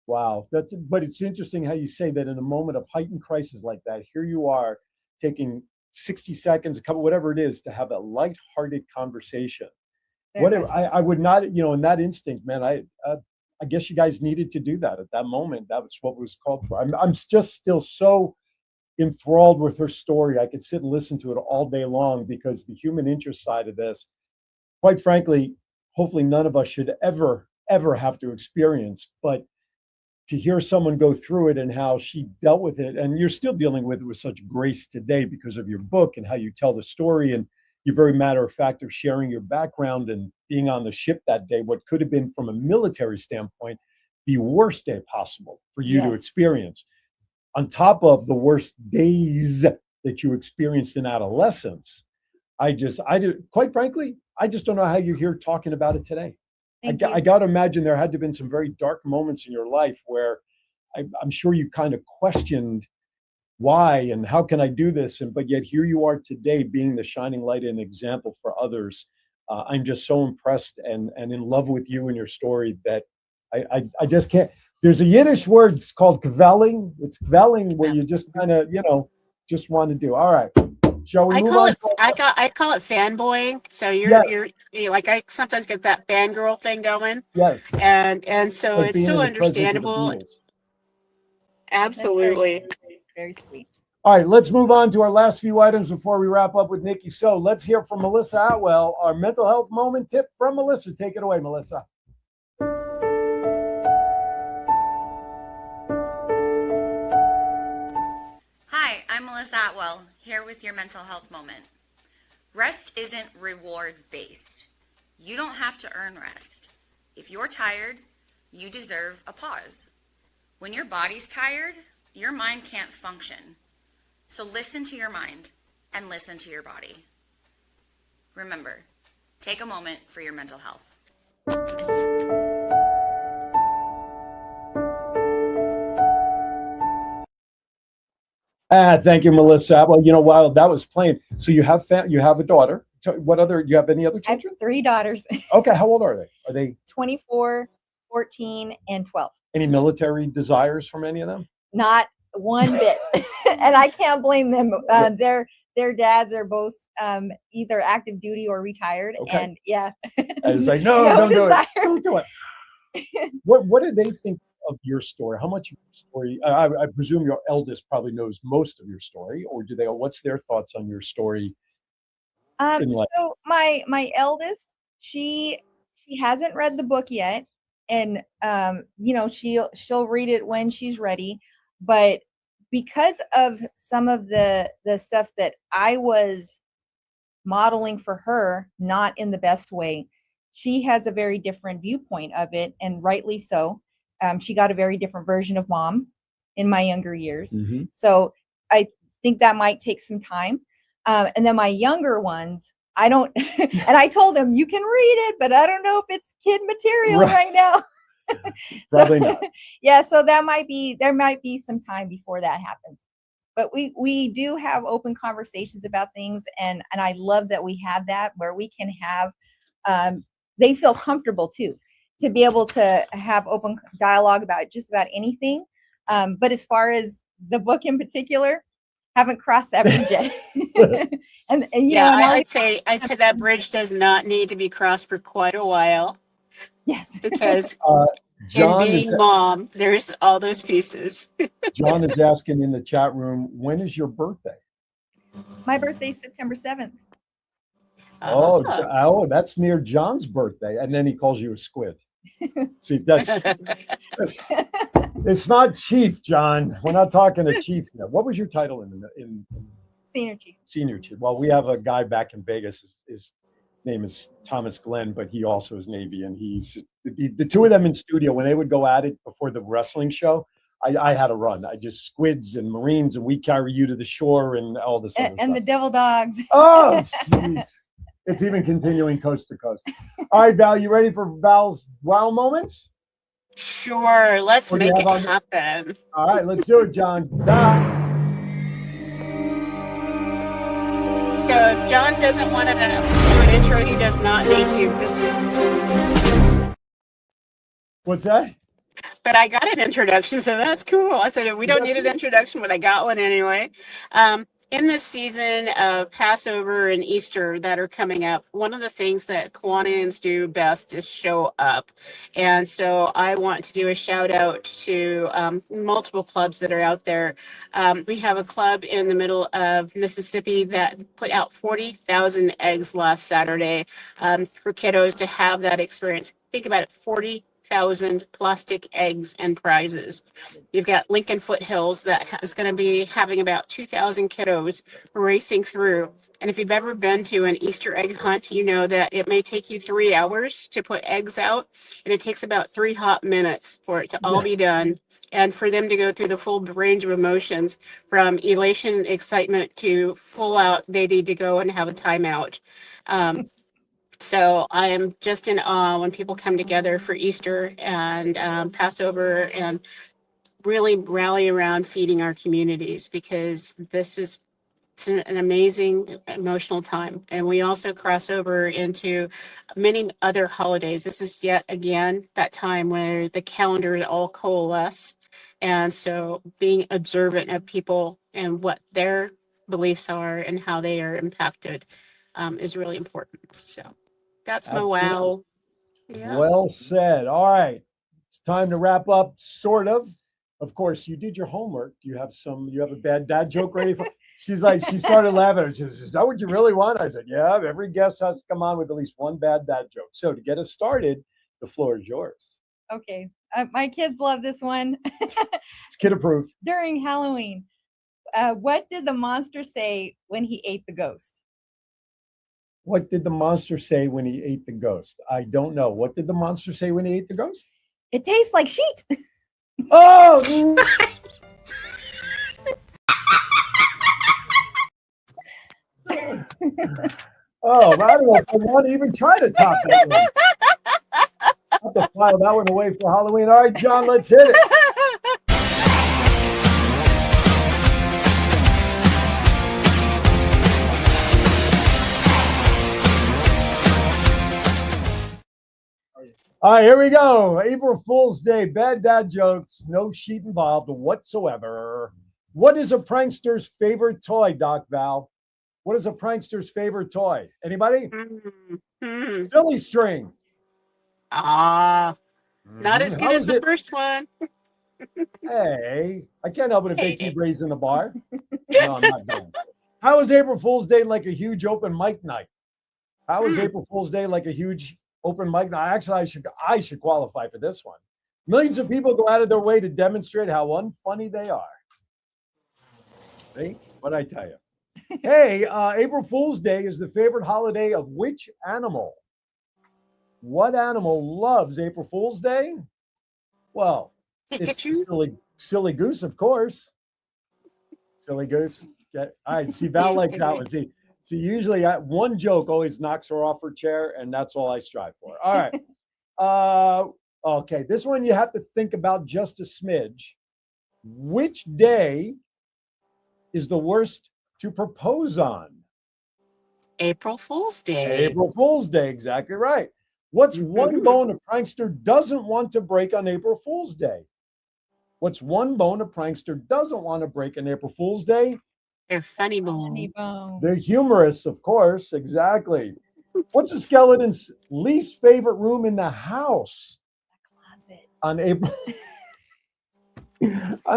Wow, but it's interesting how you say that in a moment of heightened crisis like that. Here you are taking 60 seconds, whatever it is, to have a lighthearted conversation. Whatever. I would not, in that instinct, man. I guess you guys needed to do that at that moment. That was what was called for. I'm just still so enthralled with her story. I could sit and listen to it all day long, because the human interest side of this, quite frankly, hopefully none of us should ever have to experience. But to hear someone go through it and how she dealt with it, and you're still dealing with it with such grace today because of your book and how you tell the story, and you're very matter of fact of sharing your background and being on the ship that day, what could have been from a military standpoint the worst day possible for you to experience, on top of the worst days that you experienced in adolescence. Quite frankly, I just don't know how you're here talking about it today. I got to imagine there had to have been some very dark moments in your life where I'm sure you kind of questioned why and how can I do this, but yet here you are today being the shining light and example for others. I'm just so impressed and in love with you and your story that I just can't. There's a Yiddish word, it's called kvelling. It's kvelling, where you just kind of just want to do. All right. I call it fanboying. So you're like, I sometimes get that fangirl thing going. Yes. And so like it's so understandable. Absolutely. Very sweet. All right, let's move on to our last few items before we wrap up with Nikki. So let's hear from Melissa Atwell, our mental health moment tip from Melissa. Take it away, Melissa. Hi, I'm Melissa Atwell, here with your mental health moment. Rest isn't reward-based. You don't have to earn rest. If you're tired, you deserve a pause. When your body's tired, your mind can't function. So listen to your mind and listen to your body. Remember, take a moment for your mental health. Thank you, Melissa. Well, while that was playing, so you have a daughter. You have any other children? I have 3 daughters. Okay, how old are they? Are they 24, 14, and 12? Any military desires from any of them? Not one bit. And I can't blame them. Their dads are both either active duty or retired. Okay. And yeah. I was like, no, don't do it. Don't do it. What do they think of your story? How much of your story? I presume your eldest probably knows most of your story, or do they? What's their thoughts on your story? So my eldest, she hasn't read the book yet, and she'll read it when she's ready. But because of some of the stuff that I was modeling for her, not in the best way, she has a very different viewpoint of it, and rightly so. She got a very different version of mom in my younger years. Mm-hmm. So I think that might take some time. And then my younger ones, I don't, and I told them, you can read it, but I don't know if it's kid material right now. Probably not. Yeah. So there might be some time before that happens. But we do have open conversations about things. And I love that we have that, where we can have, they feel comfortable too, to be able to have open dialogue about just about anything. But as far as the book in particular, Haven't crossed that bridge yet. and you Yeah, know, and I'd say that bridge does not need to be crossed for quite a while. Yes. Because in John being mom, there's all those pieces. John is asking in the chat room, when is your birthday? My birthday's September 7th. Oh, that's near John's birthday, and then he calls you a squid. See, that's it's not chief, John. We're not talking to chief yet. What was your title in Senior chief? Senior chief. Well, we have a guy back in Vegas. His name is Thomas Glenn, but he also is Navy, and he's the two of them in studio when they would go at it before the wrestling show. I had a run. I just squids and Marines, and we carry you to the shore and all this other And stuff. the devil dogs. Oh, jeez. It's even continuing coast to coast. All right, Val, you ready for Val's wow moments? Sure, let's make it happen. All right, let's do it, John. So if John doesn't want to do an intro, he does not need to. What's that? But I got an introduction, so that's cool. I said we don't need an introduction, but I got one anyway. In this season of Passover and Easter that are coming up, one of the things that Kiwanis do best is show up. And so I want to do a shout out to multiple clubs that are out there. We have a club in the middle of Mississippi that put out 40,000 eggs last Saturday for kiddos to have that experience. Think about it, 40,000 plastic eggs and prizes. You've got Lincoln Foothills that is going to be having about 2,000 kiddos racing through. And if you've ever been to an Easter egg hunt, you know that it may take you 3 hours to put eggs out, and it takes about 3 hot minutes for it to all be done. And for them to go through the full range of emotions from elation, excitement to full out, they need to go and have a timeout. So I am just in awe when people come together for Easter and Passover and really rally around feeding our communities, because this is an amazing emotional time. And we also cross over into many other holidays. This is yet again that time where the calendars all coalesce. And so being observant of people and what their beliefs are and how they are impacted is really important. So that's my wow. Yeah. Well said. All right. It's time to wrap up, sort of. Of course, you did your homework. You have a bad dad joke ready for? She's like, she started laughing. She says, "Is that what you really want?" I said, "Yeah, every guest has to come on with at least one bad dad joke." So to get us started, the floor is yours. Okay. My kids love this one. It's kid approved. During Halloween, what did the monster say when he ate the ghost? What did the monster say when he ate the ghost? I don't know. What did the monster say when he ate the ghost? It tastes like sheet. Oh! Oh, I don't know if I want to even try to top that one. I'll have to file that one away for Halloween. All right, John, let's hit it. All right, here we go. April Fool's Day, bad dad jokes, no sheet involved whatsoever. What is a prankster's favorite toy, Doc Val? What is a prankster's favorite toy? Anybody? Silly string. Not as good as the first one. Hey, I can't help it if they keep raising the bar. No, I'm not done. How is April Fool's Day like a huge open mic night? How is April Fool's Day like a huge open mic night? Actually, I should qualify for this one. Millions of people go out of their way to demonstrate how unfunny they are. See what I tell you? Hey, April Fool's Day is the favorite holiday of which animal? What animal loves April Fool's Day? Well, it's silly goose, of course. Silly goose. Okay. All right. See, Val likes that one. See, usually one joke always knocks her off her chair, and that's all I strive for. All right. Okay. This one you have to think about just a smidge. Which day is the worst to propose on? April Fool's Day. April Fool's Day. Exactly right. What's one bone a prankster doesn't want to break on April Fool's Day? What's one bone a prankster doesn't want to break on April Fool's Day? They're funny Funny bone. bone. They're humorous, of course. Exactly. What's a skeleton's least favorite room in the house? Closet. On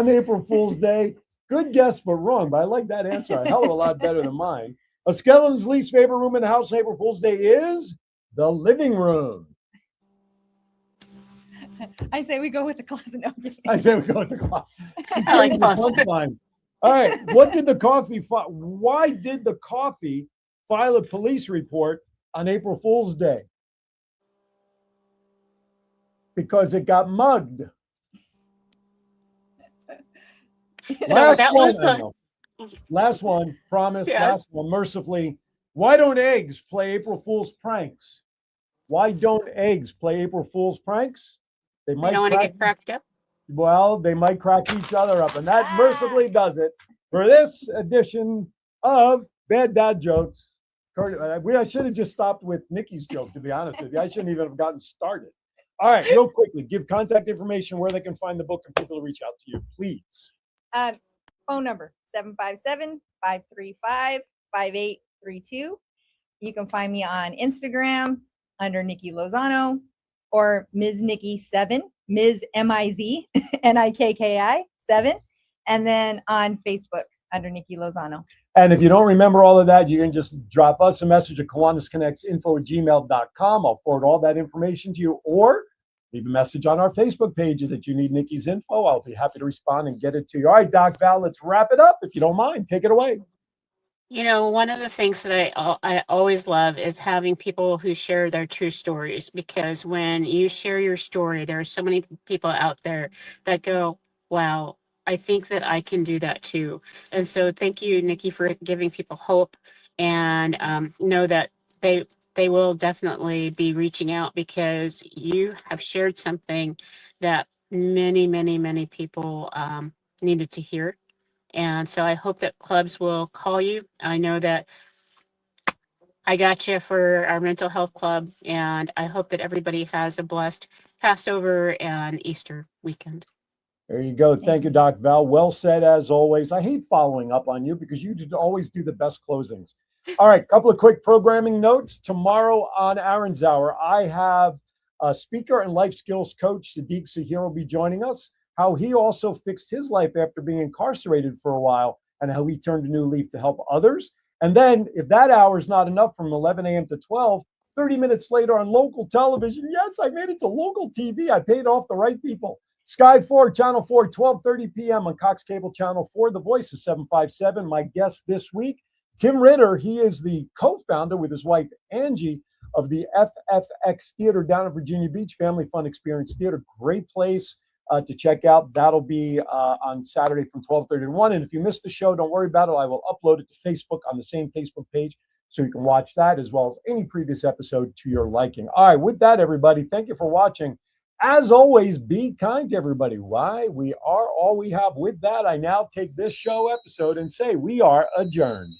April Fool's Day? Good guess, but wrong. But I like that answer a hell of a lot better than mine. A skeleton's least favorite room in the house on April Fool's Day is the living room. I say we go with the closet. No, I'm kidding. I say we go with the closet. I like The closet. punchline. All right. What did the coffee? Why did the coffee file a police report on April Fool's Day? Because it got mugged. So that was I the know. Last one, promise. Yes. Last one, mercifully. Why don't eggs play April Fool's pranks? Why don't eggs play April Fool's pranks? They I don't want to get cracked up. Well, they might crack each other up, and that mercifully does it for this edition of Bad Dad Jokes. I should have just stopped with Nikki's joke, to be honest with you. I shouldn't even have gotten started. All right, real quickly, give contact information where they can find the book and people to reach out to you, please. Phone number 757-535-5832. You can find me on Instagram under Nikki Lozano or Ms. Nikki 7, Ms. MIZNIKKI 7, and then on Facebook under Nikki Lozano. And if you don't remember all of that, you can just drop us a message at kiwanisconnectsinfo@gmail.com. I'll forward all that information to you, or leave a message on our Facebook pages that you need Nikki's info. I'll be happy to respond and get it to you. All right, Doc Val, let's wrap it up. If you don't mind, take it away. You know, one of the things that I always love is having people who share their true stories, because when you share your story, there are so many people out there that go, wow, I think that I can do that too. And so thank you, Nikki, for giving people hope, and know that they will definitely be reaching out, because you have shared something that many, many, many people needed to hear. And so I hope that clubs will call you. I know that I got you for our mental health club, and I hope that everybody has a blessed Passover and Easter weekend. There you go. Thank you, Doc Val. Well said, as always. I hate following up on you because you always do the best closings. All right, couple of quick programming notes. Tomorrow on Aaron's Hour, I have a speaker and life skills coach, Sadiq Sahir, will be joining us. How he also fixed his life after being incarcerated for a while, and how he turned a new leaf to help others. And then, if that hour is not enough, from 11 a.m. to 12, 30 minutes later on local television, yes, I made it to local TV. I paid off the right people. Sky 4, Channel 4, 12:30 p.m. on Cox Cable Channel 4, the voice of 757. My guest this week, Tim Ritter. He is the co-founder with his wife, Angie, of the FFX Theater down in Virginia Beach, Family Fun Experience Theater. Great place to check out. That'll be on Saturday from 12:30 to 1. And if you missed the show, don't worry about it. I will upload it to Facebook on the same Facebook page, so you can watch that as well as any previous episode to your liking. All right, with that, everybody, thank you for watching. As always, be kind to everybody. Why? We are all we have. With that, I now take this show episode and say we are adjourned.